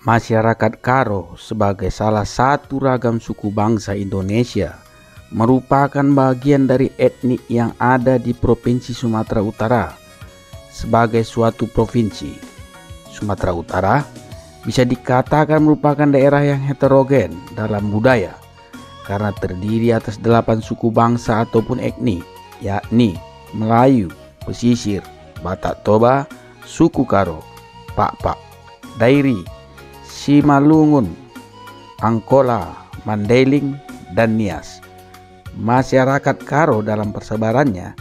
Masyarakat Karo sebagai salah satu ragam suku bangsa Indonesia merupakan bagian dari etnik yang ada di Provinsi Sumatera Utara. Sebagai suatu provinsi, Sumatera Utara bisa dikatakan merupakan daerah yang heterogen dalam budaya karena terdiri atas 8 suku bangsa ataupun etnik, yakni Melayu, Pesisir, Batak Toba, suku Karo, Pakpak, Dairi, Simalungun, Angkola, Mandailing, dan Nias. Masyarakat Karo dalam persebarannya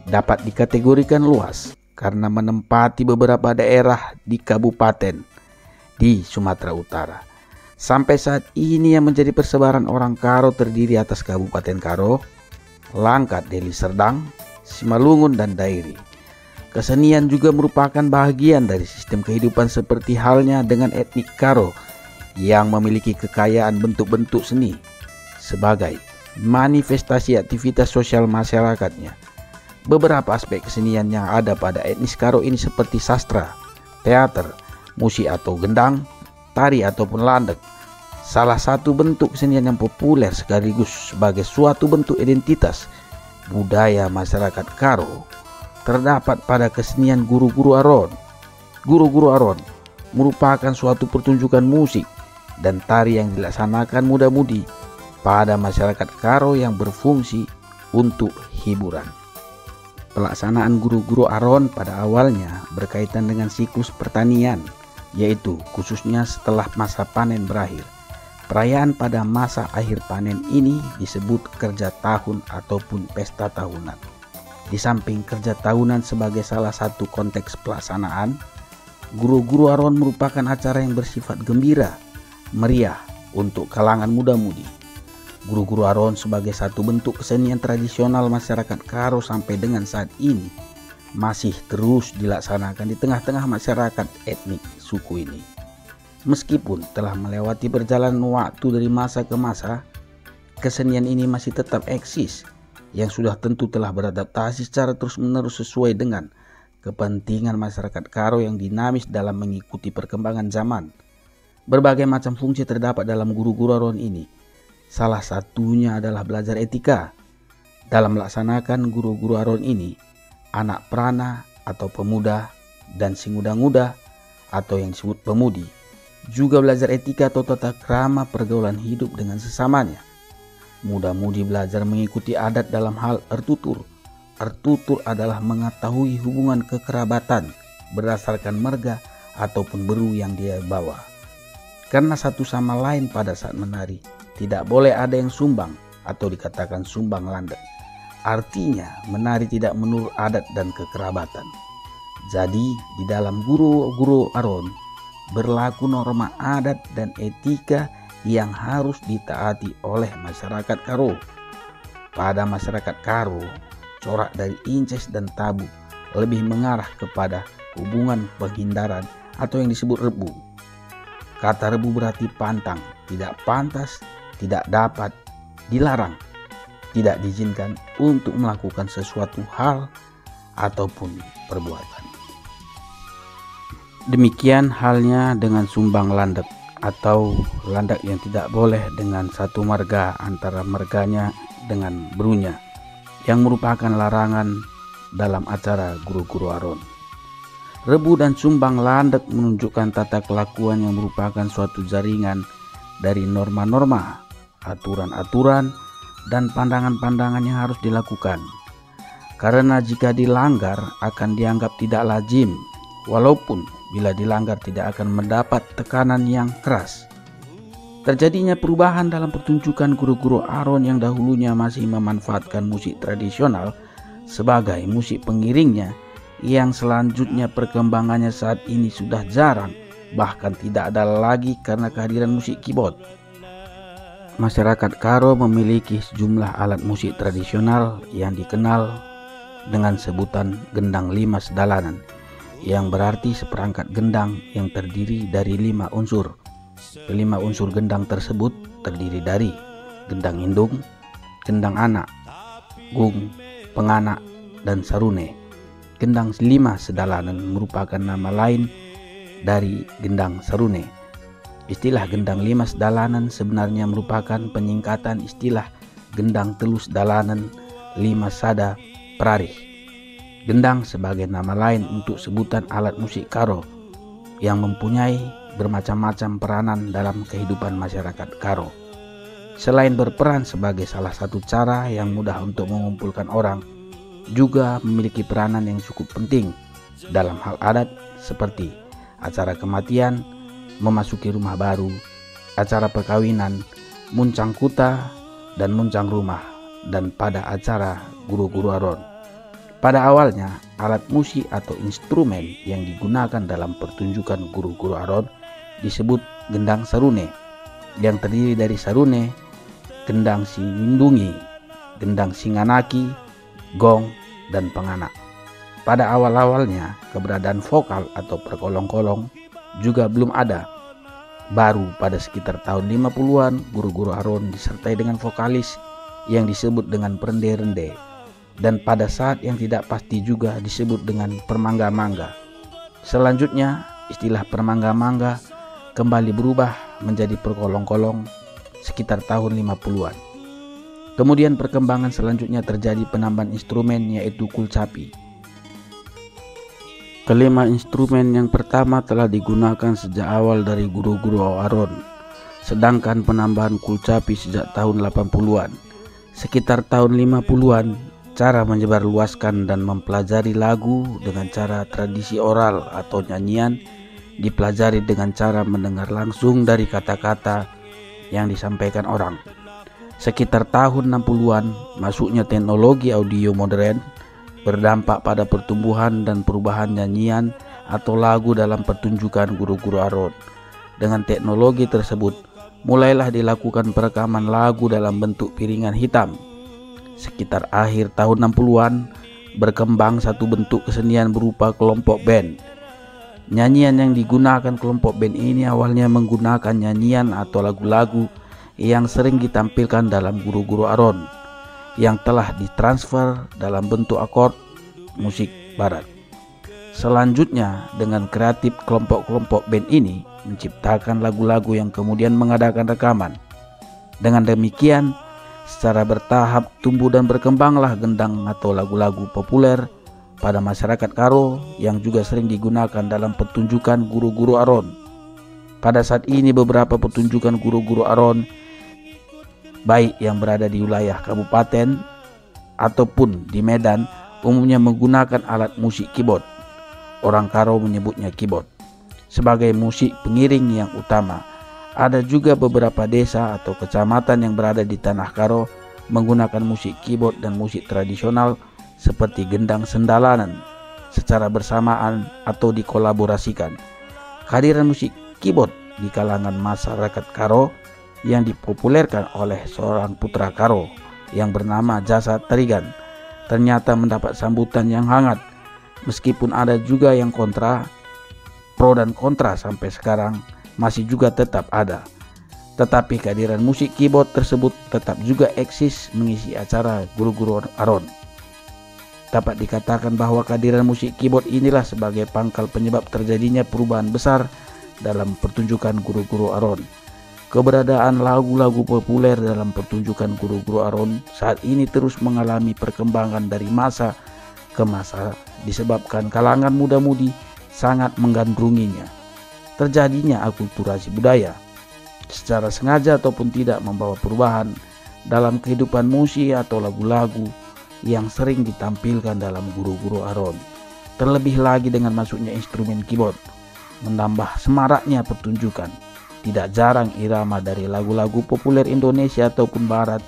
dapat dikategorikan luas karena menempati beberapa daerah di kabupaten di Sumatera Utara. Sampai saat ini yang menjadi persebaran orang Karo terdiri atas Kabupaten Karo, Langkat, Deli Serdang, Simalungun, dan Dairi. Kesenian juga merupakan bagian dari sistem kehidupan seperti halnya dengan etnik Karo yang memiliki kekayaan bentuk-bentuk seni sebagai manifestasi aktivitas sosial masyarakatnya. Beberapa aspek kesenian yang ada pada etnis Karo ini seperti sastra, teater, musik atau gendang, tari ataupun landek. Salah satu bentuk kesenian yang populer sekaligus sebagai suatu bentuk identitas budaya masyarakat Karo terdapat pada kesenian guru-guru aron. Guru-guru aron merupakan suatu pertunjukan musik dan tari yang dilaksanakan muda-mudi pada masyarakat Karo yang berfungsi untuk hiburan. Pelaksanaan guru-guru aron pada awalnya berkaitan dengan siklus pertanian, yaitu khususnya setelah masa panen berakhir. Perayaan pada masa akhir panen ini disebut kerja tahun ataupun pesta tahunan. Di samping kerja tahunan sebagai salah satu konteks pelaksanaan, guru-guru aron merupakan acara yang bersifat gembira, meriah untuk kalangan muda-mudi. Guru-guru aron sebagai satu bentuk kesenian tradisional masyarakat Karo sampai dengan saat ini masih terus dilaksanakan di tengah-tengah masyarakat etnik suku ini. Meskipun telah melewati perjalanan waktu dari masa ke masa, kesenian ini masih tetap eksis, yang sudah tentu telah beradaptasi secara terus-menerus sesuai dengan kepentingan masyarakat Karo yang dinamis dalam mengikuti perkembangan zaman. Berbagai macam fungsi terdapat dalam guru-guru aron ini. Salah satunya adalah belajar etika. Dalam melaksanakan guru-guru aron ini, anak prana atau pemuda dan si muda-muda atau yang disebut pemudi juga belajar etika atau tata krama pergaulan hidup dengan sesamanya. Muda-mudi belajar mengikuti adat dalam hal ertutur. Ertutur adalah mengetahui hubungan kekerabatan berdasarkan marga ataupun beru yang dia bawa. Karena satu sama lain pada saat menari, tidak boleh ada yang sumbang atau dikatakan sumbang landek. Artinya menari tidak menurut adat dan kekerabatan. Jadi di dalam guru-guru aron berlaku norma adat dan etika yang harus ditaati oleh masyarakat Karo. Pada masyarakat Karo, corak dari inces dan tabu lebih mengarah kepada hubungan penghindaran atau yang disebut rebu. Kata rebu berarti pantang, tidak pantas, tidak dapat, dilarang, tidak diizinkan untuk melakukan sesuatu hal ataupun perbuatan. Demikian halnya dengan sumbang landek atau landak yang tidak boleh dengan satu marga antara marganya dengan berunya, yang merupakan larangan dalam acara guru-guru aron. Rebu dan sumbang landek menunjukkan tata kelakuan yang merupakan suatu jaringan dari norma-norma, aturan-aturan, dan pandangan-pandangan yang harus dilakukan. Karena jika dilanggar akan dianggap tidak lazim, walaupun bila dilanggar tidak akan mendapat tekanan yang keras. Terjadinya perubahan dalam pertunjukan guru-guru aron yang dahulunya masih memanfaatkan musik tradisional sebagai musik pengiringnya, yang selanjutnya perkembangannya saat ini sudah jarang, bahkan tidak ada lagi karena kehadiran musik keyboard. Masyarakat Karo memiliki sejumlah alat musik tradisional yang dikenal dengan sebutan gendang 5 sedalanan, yang berarti seperangkat gendang yang terdiri dari 5 unsur. Kelima unsur gendang tersebut terdiri dari gendang indung, gendang anak, gung, penganak, dan sarune. Gendang 5 sedalanan merupakan nama lain dari gendang sarune. Istilah gendang limas dalanan sebenarnya merupakan penyingkatan istilah gendang telus dalanan limas sada prarih. Gendang sebagai nama lain untuk sebutan alat musik karo yang mempunyai bermacam-macam peranan dalam kehidupan masyarakat Karo. Selain berperan sebagai salah satu cara yang mudah untuk mengumpulkan orang, juga memiliki peranan yang cukup penting dalam hal adat seperti acara kematian, memasuki rumah baru, acara perkawinan, muncang kuta dan muncang rumah, dan pada acara guru-guru aron. Pada awalnya, alat musik atau instrumen yang digunakan dalam pertunjukan guru-guru aron disebut gendang sarune, yang terdiri dari sarune, gendang sinindungi, gendang singanaki, gong, dan pengana. Pada awal-awalnya, keberadaan vokal atau perkolong-kolong juga belum ada. Baru pada sekitar tahun 50-an, guru-guru aron disertai dengan vokalis yang disebut dengan perende-rende, dan pada saat yang tidak pasti juga disebut dengan permangga-mangga. Selanjutnya, istilah permangga-mangga kembali berubah menjadi perkolong-kolong sekitar tahun 50-an. Kemudian perkembangan selanjutnya terjadi penambahan instrumen yaitu kulcapi. Kelima instrumen yang pertama telah digunakan sejak awal dari guru-guru aron, sedangkan penambahan kulcapi sejak tahun 80-an. Sekitar tahun 50-an, cara menyebarluaskan dan mempelajari lagu dengan cara tradisi oral atau nyanyian dipelajari dengan cara mendengar langsung dari kata-kata yang disampaikan orang. Sekitar tahun 60-an, masuknya teknologi audio modern berdampak pada pertumbuhan dan perubahan nyanyian atau lagu dalam pertunjukan guru-guru aron. Dengan teknologi tersebut, mulailah dilakukan perekaman lagu dalam bentuk piringan hitam. Sekitar akhir tahun 60-an, berkembang satu bentuk kesenian berupa kelompok band. Nyanyian yang digunakan kelompok band ini awalnya menggunakan nyanyian atau lagu-lagu yang sering ditampilkan dalam guru-guru aron, yang telah ditransfer dalam bentuk akord musik barat. Selanjutnya, dengan kreatif kelompok-kelompok band ini menciptakan lagu-lagu yang kemudian mengadakan rekaman. Dengan demikian, secara bertahap tumbuh dan berkembanglah gendang atau lagu-lagu populer pada masyarakat Karo yang juga sering digunakan dalam pertunjukan guru-guru aron. Pada saat ini beberapa pertunjukan guru-guru aron, baik yang berada di wilayah kabupaten ataupun di Medan, umumnya menggunakan alat musik keyboard. Orang Karo menyebutnya keyboard sebagai musik pengiring yang utama. Ada juga beberapa desa atau kecamatan yang berada di tanah Karo menggunakan musik keyboard dan musik tradisional seperti gendang sendalanan secara bersamaan atau dikolaborasikan. Kehadiran musik keyboard di kalangan masyarakat Karo yang dipopulerkan oleh seorang putra Karo yang bernama Jasa Tarigan ternyata mendapat sambutan yang hangat, meskipun ada juga yang kontra. Pro dan kontra sampai sekarang masih juga tetap ada. Tetapi kehadiran musik keyboard tersebut tetap juga eksis mengisi acara guru-guru aron. Dapat dikatakan bahwa kehadiran musik keyboard inilah sebagai pangkal penyebab terjadinya perubahan besar dalam pertunjukan guru-guru aron. Keberadaan lagu-lagu populer dalam pertunjukan guru-guru aron saat ini terus mengalami perkembangan dari masa ke masa disebabkan kalangan muda-mudi sangat menggandrunginya. Terjadinya akulturasi budaya secara sengaja ataupun tidak membawa perubahan dalam kehidupan musik atau lagu-lagu yang sering ditampilkan dalam guru-guru aron. Terlebih lagi dengan masuknya instrumen keyboard, menambah semaraknya pertunjukan. Tidak jarang irama dari lagu-lagu populer Indonesia ataupun Barat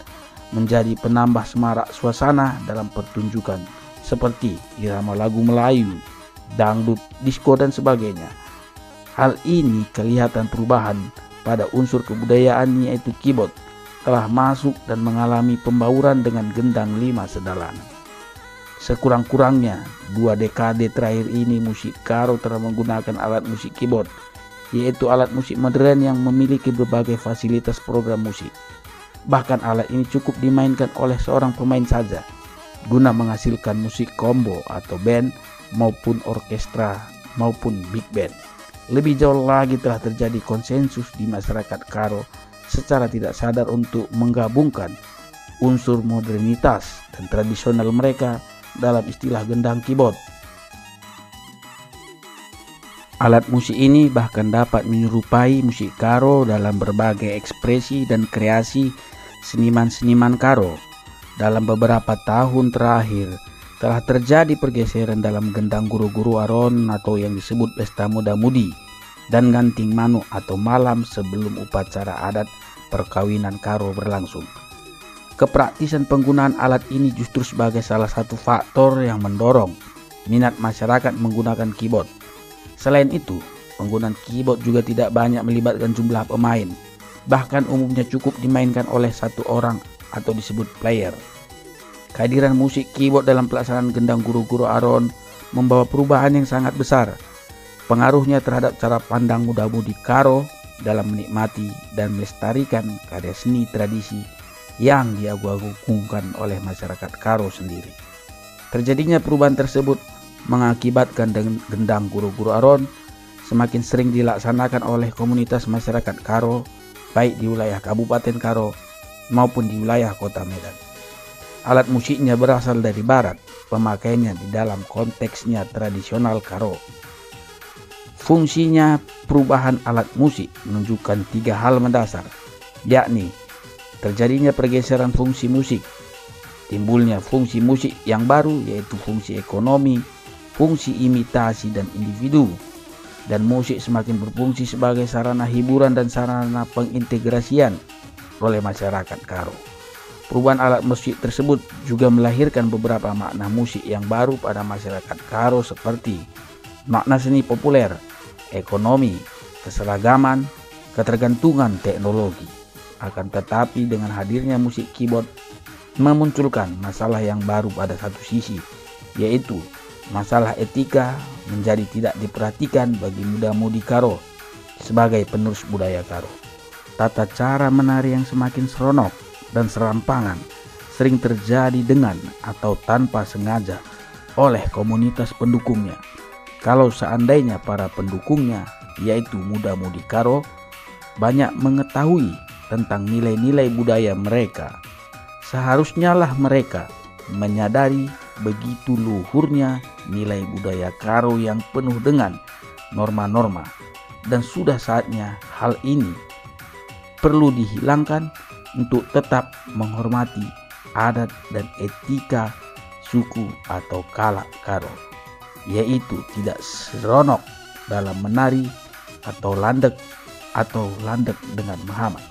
menjadi penambah semarak suasana dalam pertunjukan, seperti irama lagu Melayu, dangdut, disko, dan sebagainya. Hal ini kelihatan perubahan pada unsur kebudayaan yaitu keyboard telah masuk dan mengalami pembauran dengan gendang lima sedalanan. Sekurang-kurangnya 2 dekade terakhir ini musik Karo telah menggunakan alat musik keyboard, yaitu alat musik modern yang memiliki berbagai fasilitas program musik. Bahkan alat ini cukup dimainkan oleh seorang pemain saja guna menghasilkan musik combo atau band maupun orkestra maupun big band. Lebih jauh lagi telah terjadi konsensus di masyarakat Karo secara tidak sadar untuk menggabungkan unsur modernitas dan tradisional mereka dalam istilah gendang keyboard. Alat musik ini bahkan dapat menyerupai musik Karo dalam berbagai ekspresi dan kreasi seniman-seniman Karo. Dalam beberapa tahun terakhir, telah terjadi pergeseran dalam gendang guru-guru aron atau yang disebut pesta muda-mudi dan ganting manu atau malam sebelum upacara adat perkawinan Karo berlangsung. Kepraktisan penggunaan alat ini justru sebagai salah satu faktor yang mendorong minat masyarakat menggunakan keyboard. Selain itu, penggunaan keyboard juga tidak banyak melibatkan jumlah pemain, bahkan umumnya cukup dimainkan oleh satu orang atau disebut player. Kehadiran musik keyboard dalam pelaksanaan gendang guru-guru aron membawa perubahan yang sangat besar. Pengaruhnya terhadap cara pandang muda-mudi Karo dalam menikmati dan melestarikan karya seni tradisi yang diagung-agungkan oleh masyarakat Karo sendiri. Terjadinya perubahan tersebut mengakibatkan gendang guru-guru aron semakin sering dilaksanakan oleh komunitas masyarakat Karo, baik di wilayah Kabupaten Karo maupun di wilayah Kota Medan. Alat musiknya berasal dari barat, pemakaiannya di dalam konteksnya tradisional Karo. Fungsinya perubahan alat musik menunjukkan 3 hal mendasar, yakni terjadinya pergeseran fungsi musik, timbulnya fungsi musik yang baru yaitu fungsi ekonomi, fungsi imitasi dan individu, dan musik semakin berfungsi sebagai sarana hiburan dan sarana pengintegrasian oleh masyarakat Karo. Perubahan alat musik tersebut juga melahirkan beberapa makna musik yang baru pada masyarakat Karo seperti makna seni populer, ekonomi, keseragaman, ketergantungan teknologi. Akan tetapi dengan hadirnya musik keyboard memunculkan masalah yang baru pada satu sisi, yaitu masalah etika menjadi tidak diperhatikan bagi muda-mudi Karo sebagai penerus budaya Karo. Tata cara menari yang semakin seronok dan serampangan sering terjadi dengan atau tanpa sengaja oleh komunitas pendukungnya. Kalau seandainya para pendukungnya, yaitu muda-mudi Karo, banyak mengetahui tentang nilai-nilai budaya mereka, seharusnya lah mereka menyadari begitu luhurnya nilai budaya Karo yang penuh dengan norma-norma, dan sudah saatnya hal ini perlu dihilangkan untuk tetap menghormati adat dan etika suku atau kalak Karo, yaitu tidak seronok dalam menari atau landek dengan Muhammad.